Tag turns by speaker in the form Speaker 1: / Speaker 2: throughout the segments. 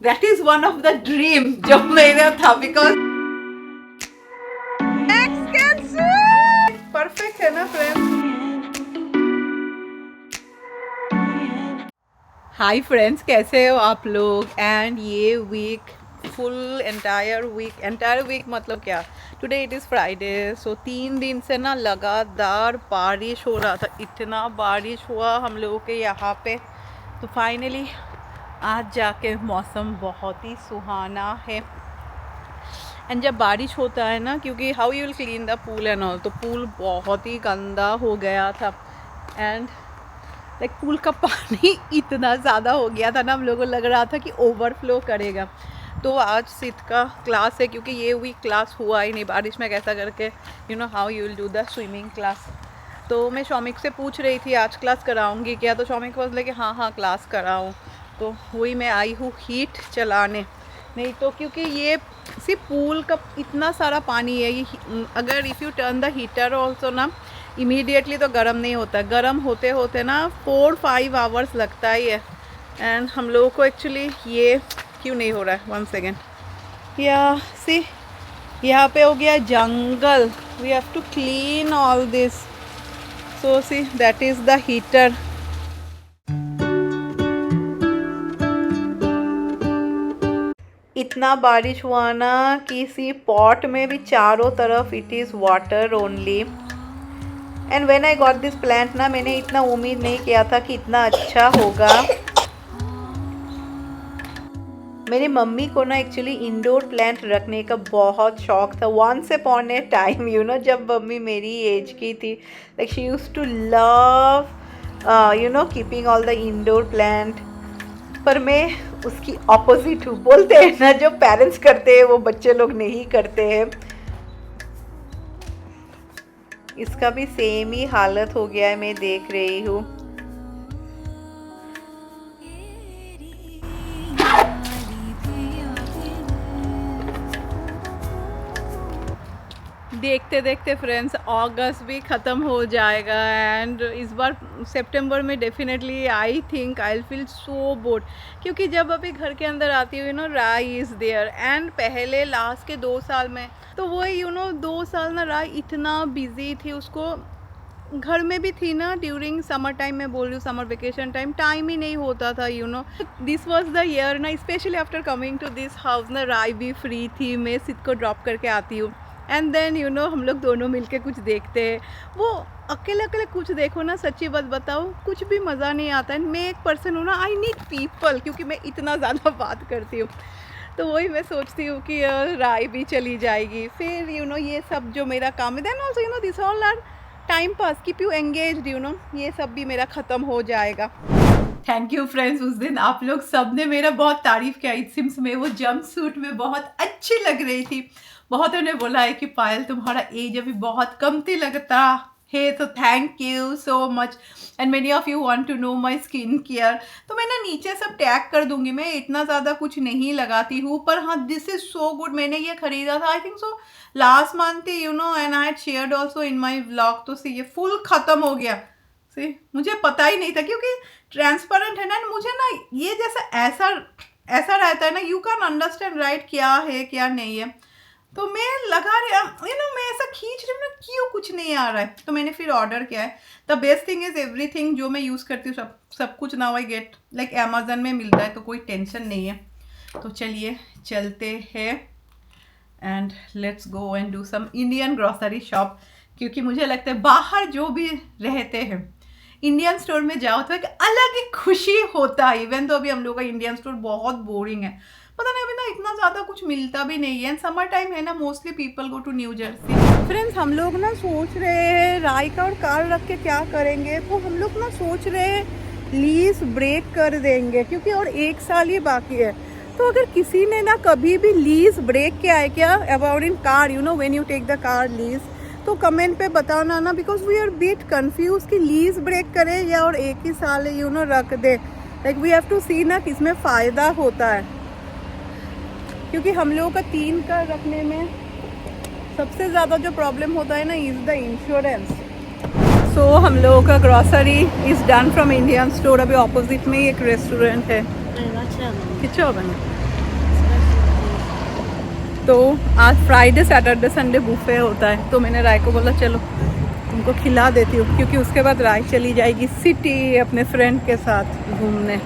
Speaker 1: That is one of the dream जो मेरा था because परफेक्ट है ना फ्रेंड्स। हाय फ्रेंड्स, कैसे हो आप लोग? एंड ये वीक फुल एंटायर वीक मतलब क्या, टुडे इट इज़ फ्राइडे, सो 3 दिन से ना लगातार बारिश हो रहा था। इतना बारिश हुआ हम लोगों के यहाँ पे, तो फाइनली आज जाके मौसम बहुत ही सुहाना है। एंड जब बारिश होता है ना, क्योंकि how you will clean the pool and all, तो पूल बहुत ही गंदा हो गया था। एंड लाइक पूल का पानी इतना ज़्यादा हो गया था ना, हम लोगों को लग रहा था कि ओवरफ्लो करेगा। तो आज सिद्ध का क्लास है, क्योंकि ये वीक क्लास हुआ ही नहीं बारिश में, कैसा करके you know how you will do the swimming class. तो मैं शौमिक से पूछ रही थी आज क्लास कराऊंगी क्या, तो शौमिक बोल रहे कि हाँ हाँ क्लास कराऊँ। तो वही मैं आई हूँ हीट चलाने, नहीं तो क्योंकि ये सिर्फ पूल का इतना सारा पानी है, ये अगर if U turn the heater also ना इमीडिएटली तो गर्म नहीं होता, गर्म होते होते ना 4-5 आवर्स लगता ही है। एंड हम लोगों को एक्चुअली ये क्यों नहीं हो रहा है, 1 सेकेंड, या सी यहाँ पे हो गया जंगल, we have to clean all this, so see that is the heater. इतना बारिश हुआ ना कि इसी पॉट में भी चारों तरफ it is water only. And when I got this plant ना, मैंने इतना उम्मीद नहीं किया था कि इतना अच्छा होगा। मेरी मम्मी को ना एक्चुअली इंडोर प्लांट रखने का बहुत शौक था, once upon a time you know, जब मम्मी मेरी एज की थी, like she used to love you know keeping all the indoor plant. पर मैं उसकी ऑपोजिट हूँ, बोलते हैं ना जो पेरेंट्स करते हैं वो बच्चे लोग नहीं करते हैं। इसका भी सेम ही हालत हो गया है, मैं देख रही हूँ। देखते देखते फ्रेंड्स अगस्त भी ख़त्म हो जाएगा, एंड इस बार सितंबर में definitely I think I will feel so board, क्योंकि जब अभी घर के अंदर आती हूँ नो राई इज़ देयर। एंड पहले लास्ट के 2 साल में तो वही यू नो 2 साल ना राई इतना बिजी थी, उसको घर में भी थी ना, ड्यूरिंग समर टाइम में बोल रही हूँ, समर वेकेशन टाइम ही नहीं होता था you know. This was the year ना, specially after coming to this house ना, राई भी फ्री थी, मैं सिद्ध को ड्रॉप करके आती हूँ। एंड देन यू नो हम लोग दोनों मिलके कुछ देखते हैं। वो अकेले अकेले कुछ देखो ना, सच्ची बात बताओ कुछ भी मज़ा नहीं आता है। मैं एक पर्सन हूँ ना, आई नीड पीपल, क्योंकि मैं इतना ज़्यादा बात करती हूँ। तो वही मैं सोचती हूँ कि राय भी चली जाएगी, फिर यू नो ये सब जो मेरा काम है, then also you know this all are time pass, keep you engaged you know, ये सब भी मेरा ख़त्म हो जाएगा। थैंक यू फ्रेंड्स, उस दिन आप लोग सब ने मेरा बहुत तारीफ़ किया। इट सिम्स में वो जंप सूट में बहुत अच्छी लग रही थी। बहुतों ने बोला है कि पायल तुम्हारा एज अभी बहुत कमती लगता है, तो thank you so much. And many of you want to know my skin care, तो मैं ना नीचे सब टैग कर दूंगी। मैं इतना ज़्यादा कुछ नहीं लगाती हूँ, पर हाँ दिस इज़ सो गुड। मैंने ये खरीदा था I think so last month you know, and I had shared also in my vlog. तो सी ये फुल ख़त्म हो गया, सी मुझे पता ही नहीं था, क्योंकि ट्रांसपेरेंट है ना, मुझे ना ये जैसा ऐसा रहता है ना, यू कैन अंडरस्टैंड राइट क्या है क्या नहीं है। तो मैं लगा रही यू नो, मैं ऐसा खींच रही हूँ ना, क्यों कुछ नहीं आ रहा है, तो मैंने फिर ऑर्डर किया है। The best thing is everything जो मैं यूज़ करती हूँ सब कुछ now I get like Amazon में मिलता है, तो कोई टेंशन नहीं है। तो चलिए चलते हैं and let's go and do some Indian grocery shop, क्योंकि मुझे लगता है बाहर जो भी रहते हैं इंडियन स्टोर में जाओ तो एक अलग ही खुशी होता है। इवन तो अभी हम लोग का इंडियन स्टोर बहुत बोरिंग है, पता नहीं अभी ना इतना ज़्यादा कुछ मिलता भी नहीं है। समर टाइम है ना, mostly people go to New Jersey. Friends हम लोग ना सोच रहे हैं राय का और कार रख के क्या करेंगे, तो हम लोग ना सोच रहे हैं लीज ब्रेक कर देंगे, क्योंकि और 1 साल ही बाकी है। तो अगर किसी ने ना कभी भी लीज ब्रेक किया है क्या about in car, you know when you take the car lease, तो कमेंट पे बताना ना, because we are bit confuse कि लीज ब्रेक करें या और 1 ही साल यू नो रख दे। Like we have to see ना किसमें फ़ायदा होता है, क्योंकि हम लोगों का 3 का रखने में सबसे ज़्यादा जो प्रॉब्लम होता है ना इज़ द इंश्योरेंस। सो हम लोगों का grocery is done from Indian store. अभी ऑपोजिट में ही एक रेस्टोरेंट है, किच्छो बने तो आज फ्राइडे सैटरडे संडे बुफे होता है, तो मैंने राय को बोला चलो उनको खिला देती हूँ, क्योंकि उसके बाद राय चली जाएगी सिटी अपने फ्रेंड के साथ घूमने।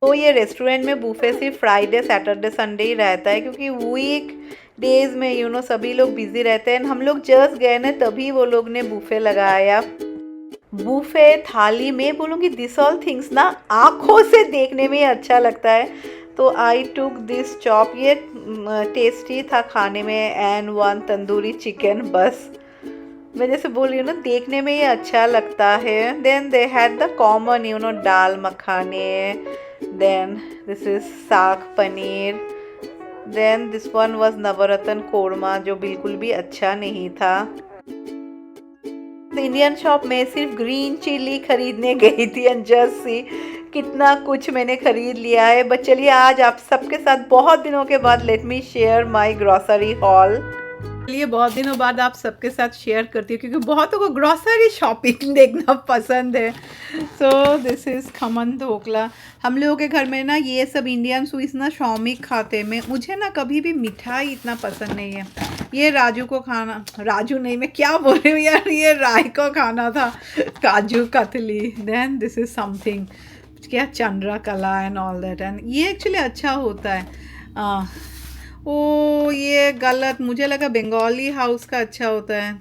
Speaker 1: तो ये रेस्टोरेंट में बुफे सिर्फ फ्राइडे सैटरडे संडे ही रहता है, क्योंकि वीक डेज में सभी लोग बिजी रहते हैं। हम लोग जस्ट गए ना, तभी वो लोग ने बुफे लगाया। बुफे थाली में बोलूँगी दिस ऑल थिंग्स ना आँखों से देखने में अच्छा लगता है। तो आई टुक दिस चॉप, ये टेस्टी था खाने में, एंड वन तंदूरी चिकन। बस मैं जैसे बोल रही हूँ ना, देखने में ये अच्छा लगता है। Then they had the common dal makhani, then this is saag paneer, then this one was navratan korma, जो बिल्कुल भी अच्छा नहीं था। इंडियन शॉप में सिर्फ ग्रीन चिली खरीदने गई थी, एंड जस्ट सी कितना कुछ मैंने खरीद लिया है। बट चलिए आज आप सबके साथ बहुत दिनों के बाद let me share my grocery hall. चलिए बहुत दिनों बाद आप सबके साथ शेयर करती हूँ, क्योंकि बहुतों को ग्रोसरी शॉपिंग देखना पसंद है। So this is khaman dhokla. हम लोगों के घर में ना ये सब इंडियन स्वीट्स ना शौमिक खाते में, मुझे ना कभी भी मिठाई इतना पसंद नहीं है। ये राजू को खाना, राजू नहीं मैं क्या बोल रही हूँ यार, ये राय को खाना था kaju katli. Then this is something क्या Chandrakala and all that, and ये एक्चुअली अच्छा होता है। ओ ये गलत, मुझे लगा बंगाली हाउस का अच्छा होता है।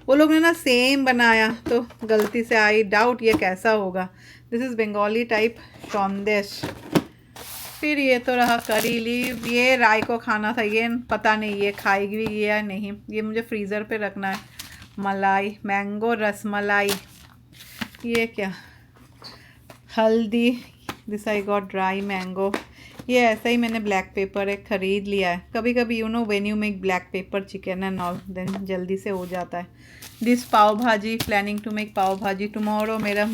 Speaker 1: वो लोग ने ना सेम बनाया, तो गलती से आई डाउट ये कैसा होगा। This is Bengali type sandesh. फिर ये तो रहा करी लीव, ये राय को खाना था, ये पता नहीं ये खाएगी भी या नहीं, ये मुझे फ्रीज़र पे रखना है। मलाई मैंगो रसमलाई, ये क्या हल्दी, this I got dry mango. ये ऐसा ही मैंने ब्लैक पेपर एक ख़रीद लिया है। कभी कभी when you make black pepper chicken and all, then जल्दी से हो जाता है। दिस पाव भाजी, प्लानिंग टू मेक पाव भाजी टुमारो। मेरा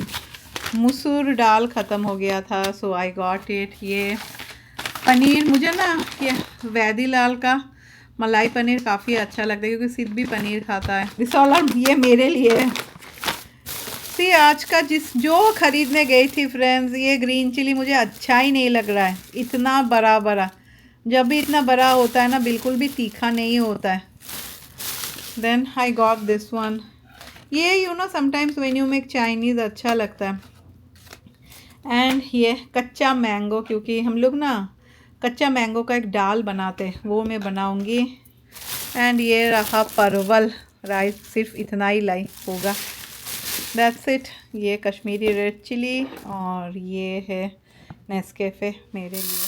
Speaker 1: मसूर दाल ख़त्म हो गया था, सो आई गॉट इट। ये पनीर, मुझे ना ये वैदी लाल का मलाई पनीर काफ़ी अच्छा लगता है, क्योंकि सिद्ध भी पनीर खाता है। दिस ऑल आर ये मेरे लिए है। आज का जो खरीदने गई थी फ्रेंड्स, ये ग्रीन चिली मुझे अच्छा ही नहीं लग रहा है, इतना बड़ा बड़ा। जब भी इतना बड़ा होता है ना, बिल्कुल भी तीखा नहीं होता है। Then I got this one, ये sometimes when you make Chinese अच्छा लगता है। एंड ये कच्चा मैंगो, क्योंकि हम लोग ना कच्चा मैंगो का एक दाल बनाते हैं, वो मैं बनाऊंगी। एंड ये रहा परवल, राइस सिर्फ इतना ही लाई होगा। That's it. ये कश्मीरी रेड चिली, और ये है नेस्कैफ़े मेरे लिए।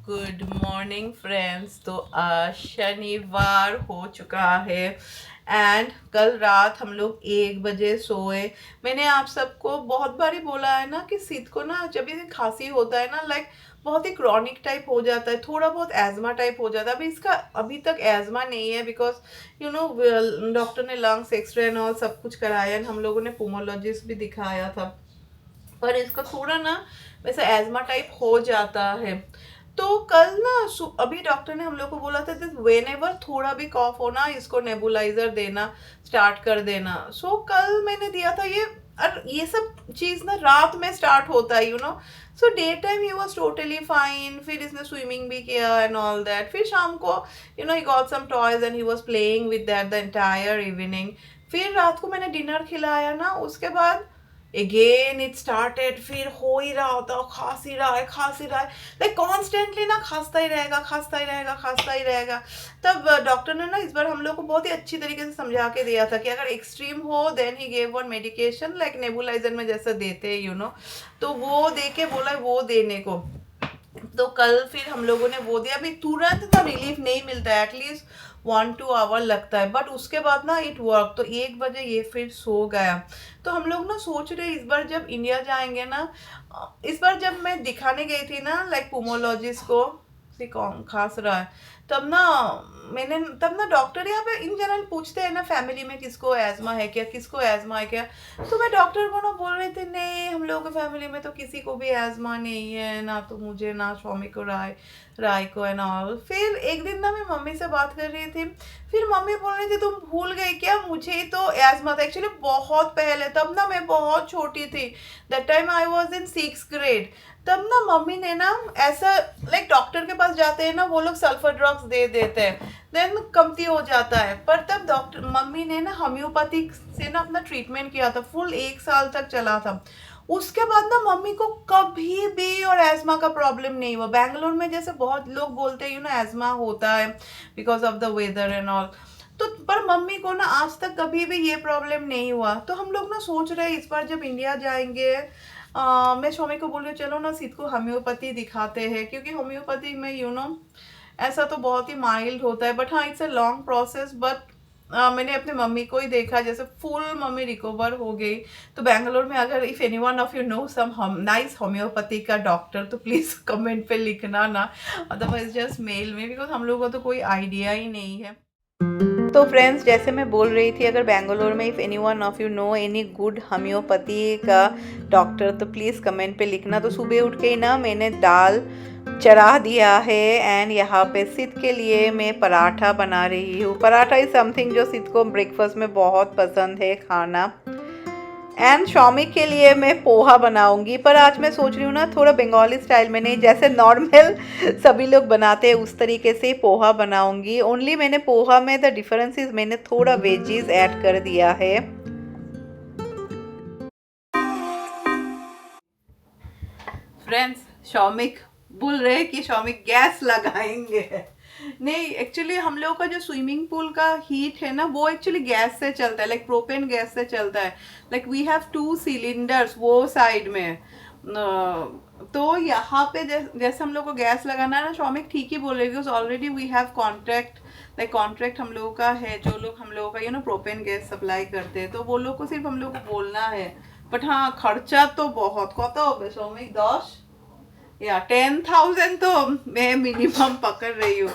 Speaker 1: Good morning friends. तो आज शनिवार हो चुका है, एंड कल रात हम लोग 1 बजे सोए। मैंने आप सबको बहुत बारी बोला है ना कि सिद्ध को ना जब ये खांसी होता है ना, लाइक बहुत ही क्रॉनिक टाइप हो जाता है, थोड़ा बहुत एजमा टाइप हो जाता है। अभी इसका अभी तक एजमा नहीं है, बिकॉज डॉक्टर ने लंग्स एक्सरे एंड ऑल सब कुछ कराया, हम लोगों ने पुमोलॉजिस्ट भी दिखाया था, पर इसका थोड़ा ना वैसे एजमा टाइप हो जाता है। तो कल ना अभी डॉक्टर ने हम लोग को बोला था व्हेनेवर थोड़ा भी कॉफ हो ना, इसको नेबुलाइजर देना स्टार्ट कर देना। सो कल मैंने दिया था ये, और ये सब चीज़ ना रात में स्टार्ट होता है सो डे टाइम ही वॉज टोटली फाइन। फिर इसने स्विमिंग भी किया एंड ऑल दैट। फिर शाम को he got some toys and he was playing with that the entire evening. फिर रात को मैंने डिनर खिलाया ना, उसके बाद अगेन इट स्टार्टेड, फिर हो ही रहा होता, खांस ही रहा है, लाइक कॉन्स्टेंटली ना खांसता ही रहेगा। तब डॉक्टर ने ना इस बार हम लोग को बहुत ही अच्छी तरीके से समझा के दिया था कि अगर एक्सट्रीम हो then he gave one medication, like nebuliser में जैसा देते हैं तो वो दे के बोला वो देने को। तो कल फिर हम लोगों ने वो दिया। अभी तुरंत ना रिलीफ नहीं मिलता है, एटलीस्ट 1-2 आवर लगता है, बट उसके बाद ना इट वर्क। तो 1 बजे ये फिर सो गया। तो हम लोग ना सोच रहे इस बार जब इंडिया जाएंगे ना, इस बार जब मैं दिखाने गई थी ना लाइक पुमोलॉजिस्ट को, सीरियसली खांस रहा है, तब ना डॉक्टर यहाँ पे इन जनरल पूछते हैं ना फैमिली में किसको एजमा है क्या, किसको एजमा है क्या। तो मैं डॉक्टर को ना बोल रहे थे नहीं हम लोगों की फैमिली में तो किसी को भी एजमा नहीं है, ना तो मुझे ना स्वामी को राय को एंड ऑल। फिर एक दिन ना मैं मम्मी से बात कर रही थी, फिर मम्मी बोल रही थी तुम भूल गई क्या, मुझे तो एजमा था एक्चुअली बहुत पहले, तब ना मैं बहुत छोटी थी, that time I was in 6th grade. तब ना मम्मी ने ना ऐसा लाइक डॉक्टर के पास जाते हैं ना वो लोग सल्फर ड्रग्स दे देते हैं, देन कमती हो जाता है, पर तब डॉक्टर मम्मी ने ना होम्योपैथिक से ना अपना ट्रीटमेंट किया था, फुल 1 साल तक चला था। उसके बाद ना मम्मी को कभी भी और एजमा का प्रॉब्लम नहीं हुआ। बैंगलोर में जैसे बहुत लोग बोलते हैं यू नो एजमा होता है because of the weather and all, तो पर मम्मी को ना आज तक कभी भी ये प्रॉब्लम नहीं हुआ। तो हम लोग ना सोच रहे हैं इस बार जब इंडिया जाएंगे मैं स्वामी को बोल रही हूँ चलो ना सिद्ध को होम्योपैथी दिखाते हैं, क्योंकि होम्योपैथी में यू नो ऐसा तो बहुत ही माइल्ड होता है, बट हाँ it's a long process. But मैंने अपने मम्मी को ही देखा जैसे फुल मम्मी रिकवर हो गई। तो बैंगलोर में अगर if anyone of you know some nice homeopathy का डॉक्टर तो प्लीज़ कमेंट पे लिखना ना, अदरवाइज जस्ट मेल में, बिकॉज हम लोगों को तो कोई आइडिया ही नहीं है। तो फ्रेंड्स जैसे मैं बोल रही थी अगर बेंगलोर में if anyone of you no any good homeopathy का डॉक्टर तो प्लीज़ कमेंट पे लिखना। तो सुबह उठ के ना मैंने दाल चढ़ा दिया है एंड यहाँ पे सिद्ध के लिए मैं पराठा बना रही हूँ। पराठा इज़ समथिंग जो सिद्ध को ब्रेकफास्ट में बहुत पसंद है खाना। एंड स्वामी के लिए मैं पोहा बनाऊंगी, पर आज मैं सोच रही हूँ ना थोड़ा बंगाली स्टाइल में नहीं, जैसे नॉर्मल सभी लोग बनाते हैं उस तरीके से पोहा बनाऊंगी। ओनली मैंने पोहा में द डिफरेंस इज मैंने थोड़ा वेजीज ऐड कर दिया है। फ्रेंड्स शौमिक बोल रहे कि शौमिक गैस लगाएंगे। नहीं एक्चुअली हम लोगों का जो स्विमिंग पूल का हीट है ना वो एक्चुअली गैस से चलता है, लाइक प्रोपेन गैस से चलता है। लाइक वी हैव 2 सिलेंडर्स वो साइड में, तो यहाँ पे जैसे हम लोग को गैस लगाना है ना, शौमिक ठीक ही बोल रहे because already we have contract, like contract हम लोगों का है, जो लोग हम लोगों का you know propane gas supply करते हैं, तो वो लोग को सिर्फ हम लोग को बोलना है। बट हाँ खर्चा तो बहुत कत हो गया शौमिक, 10 या 10,000 तो मैं मिनिमम पकड़ रही हूँ।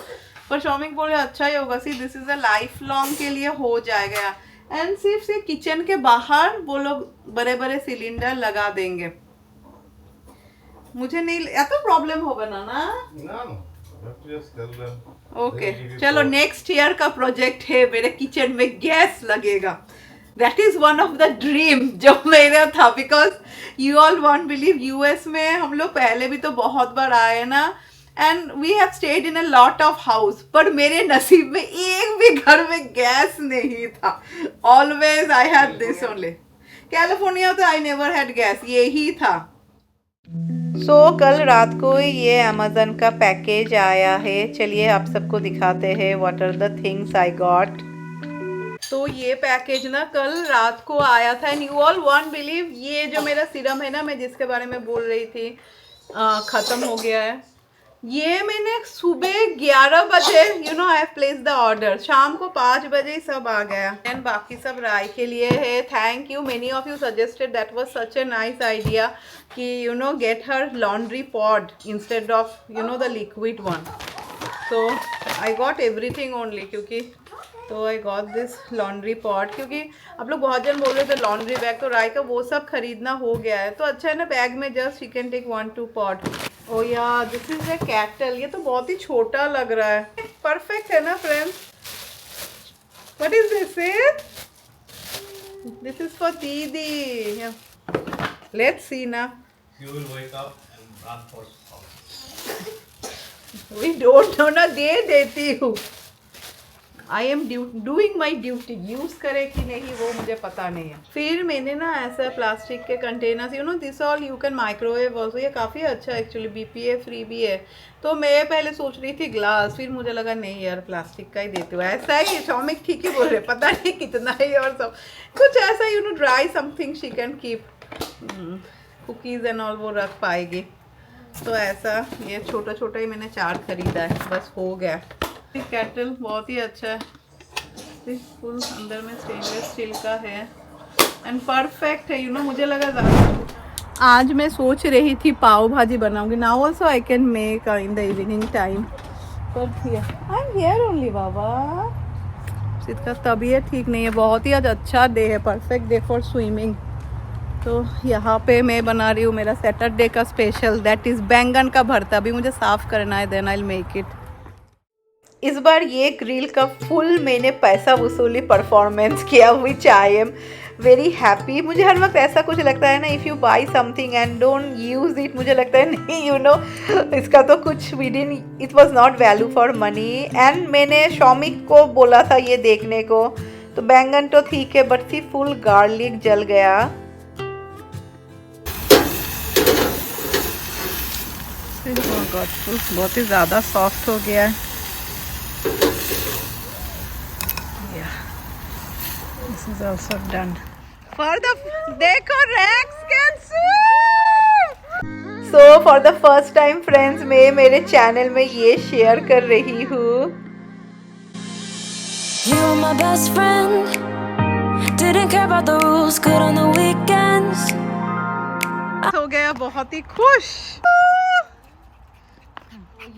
Speaker 1: पर शौमिक बोले अच्छा ही होगा, see this is a life long के लिए हो जाएगा। एंड सिर्फ से किचन के बाहर वो लोग बड़े बड़े सिलेंडर लगा देंगे, मुझे नहीं या तो प्रॉब्लम होगा ना। ओके चलो नेक्स्ट ईयर का प्रोजेक्ट है मेरे किचन में गैस लगेगा। That is one of the dream जो मेरा था, because you all won't believe US में हम लोग पहले भी तो बहुत बार आए ना, and we have stayed in a lot of house, पर मेरे नसीब में एक भी घर में गैस नहीं था। Always I had this only. California तो आई नेवर हैड गैस, यही था। सो कल रात को ये अमेज़न का पैकेज आया है, चलिए आप सबको दिखाते हैं what are the things I got. तो ये पैकेज ना कल रात को आया था and you all won't believe ये जो मेरा सीरम है ना मैं जिसके बारे में बोल रही थी ख़त्म हो गया है। ये मैंने सुबह 11 बजे you know I have place the order, शाम को 5 बजे सब आ गया एंड बाकी सब राय के लिए है। Thank you, many of you suggested, that was such a nice idea कि you know get her laundry pod instead of you know the liquid one. So I got everything only, क्योंकि तो I got this laundry pod, क्योंकि आप लोग बहुत जन बोल रहे थे लॉन्ड्री बैग, तो राय का वो सब खरीदना हो गया है, तो अच्छा है ना बैग में just you can take 1-2 pod. Oh yeah this is a cattle, ये तो बहुत ही छोटा लग रहा है, परफेक्ट है ना friends. What is this? This is for दीदी, लेट्स सी ना।
Speaker 2: You will wake up and run for house.
Speaker 1: We don't know ना, दे देती हूँ। I am doing my duty, use करे कि नहीं वो मुझे पता नहीं है। फिर मैंने ना ऐसा प्लास्टिक के containers you know this all you can microwave also, ये काफ़ी अच्छा एक्चुअली BPA फ्री भी है। तो मैं पहले सोच रही थी ग्लास, फिर मुझे लगा नहीं यार प्लास्टिक का ही देते हो। ऐसा ही शौमिक ठीक ही बोल रहे, पता नहीं कितना ही और सब कुछ ऐसा you know dry something she can keep, cookies and all वो रख पाएगी। तो ऐसा ये छोटा छोटा ही मैंने 4 खरीदा है, बस हो गया। कैटल बहुत ही अच्छा है, फुल अंदर में स्टेनलेस स्टील का है एंड परफेक्ट है यू नो। मुझे लगा आज मैं सोच रही थी पाव भाजी बनाऊंगी. Now also I can make in the evening time. पर आई एम हियर ओनली बाबा. इसका तबीयत ठीक नहीं है. बहुत ही आज अच्छा डे है, परफेक्ट डे फॉर स्विमिंग. तो यहाँ पे मैं बना रही हूँ मेरा सैटरडे का स्पेशल, दैट इज़ बैंगन का भरता. अभी मुझे साफ़ करना है, then I will make it. इस बार ये ग्रिल का फुल मैंने पैसा वसूली परफॉर्मेंस किया, विच आई एम वेरी हैप्पी. मुझे हर वक्त ऐसा कुछ लगता है ना, if you by something and don't use it, मुझे लगता है नहीं यू नो इसका तो कुछ with in, it was not value for money. And मैंने शौमिक को बोला था ये देखने को, तो बैंगन तो ठीक है बट सी फुल गार्लिक जल गया. बहुत ही ज़्यादा सॉफ्ट हो गया है. This is also done. For the देखो Rex can swim. So for the first time friends, मैं मेरे चैनल में ये शेयर कर रही हूँ.
Speaker 3: You were my best friend. Didn't care about the rules, good on the weekends.
Speaker 1: हो गया बहुत ही खुश.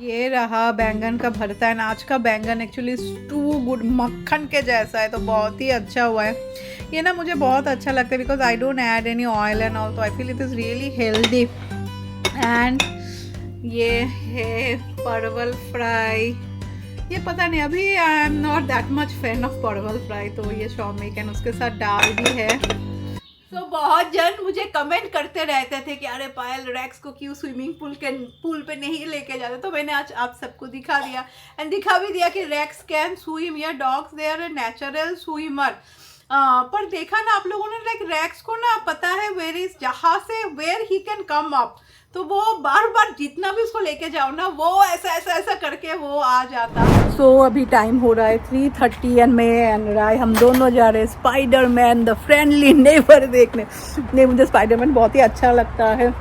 Speaker 1: ये रहा बैंगन का भरता है. आज का बैंगन एक्चुअली टू गुड, मक्खन के जैसा है, तो बहुत ही अच्छा हुआ है. ये ना मुझे बहुत अच्छा लगता है because I don't add any oil and all, तो I feel it is really healthy. And ये है परवल फ्राई. ये पता नहीं, अभी I am not that much fan of parwal fry, तो ये शौमिक एंड उसके साथ दाल भी है. तो बहुत जन मुझे कमेंट करते रहते थे कि अरे पायल रेक्स को क्यों स्विमिंग पूल पे नहीं लेके जाते. तो मैंने आज आप सबको दिखा दिया एंड दिखा भी दिया कि रेक्स कैन स्विम. या dogs they are a natural swimmer. पर देखा ना आप लोगों ने, लाइक रेक्स को ना पता है वेयर इज, जहाँ से where he can come up, तो वो बार बार जितना भी उसको लेके जाओ ना, वो ऐसा ऐसा ऐसा करके वो आ जाता. सो अभी टाइम हो रहा है 3:30 एंड मैं एंड राय हम दोनों जा रहे हैं स्पाइडरमैन द फ्रेंडली नेबर देखने. नहीं, मुझे स्पाइडरमैन बहुत ही अच्छा लगता है.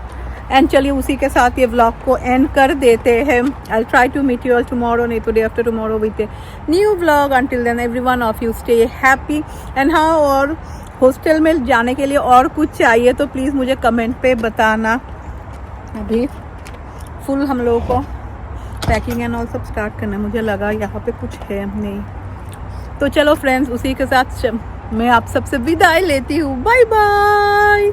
Speaker 1: एंड चलिए उसी के साथ ये व्लॉग को एंड कर देते हैं. I try to meet you all tomorrow, नहीं तो day after tomorrow with a new vlog. Until then every one of you stay happy. And हाँ, और हॉस्टल में जाने के लिए और कुछ चाहिए तो प्लीज़ मुझे कमेंट पे बताना. अभी फुल हम लोगों को पैकिंग एंड ऑल सब स्टार्ट करना है. मुझे लगा यहाँ पे कुछ है नहीं. तो चलो फ्रेंड्स, उसी के साथ मैं आप सबसे विदाई लेती हूँ. Bye bye.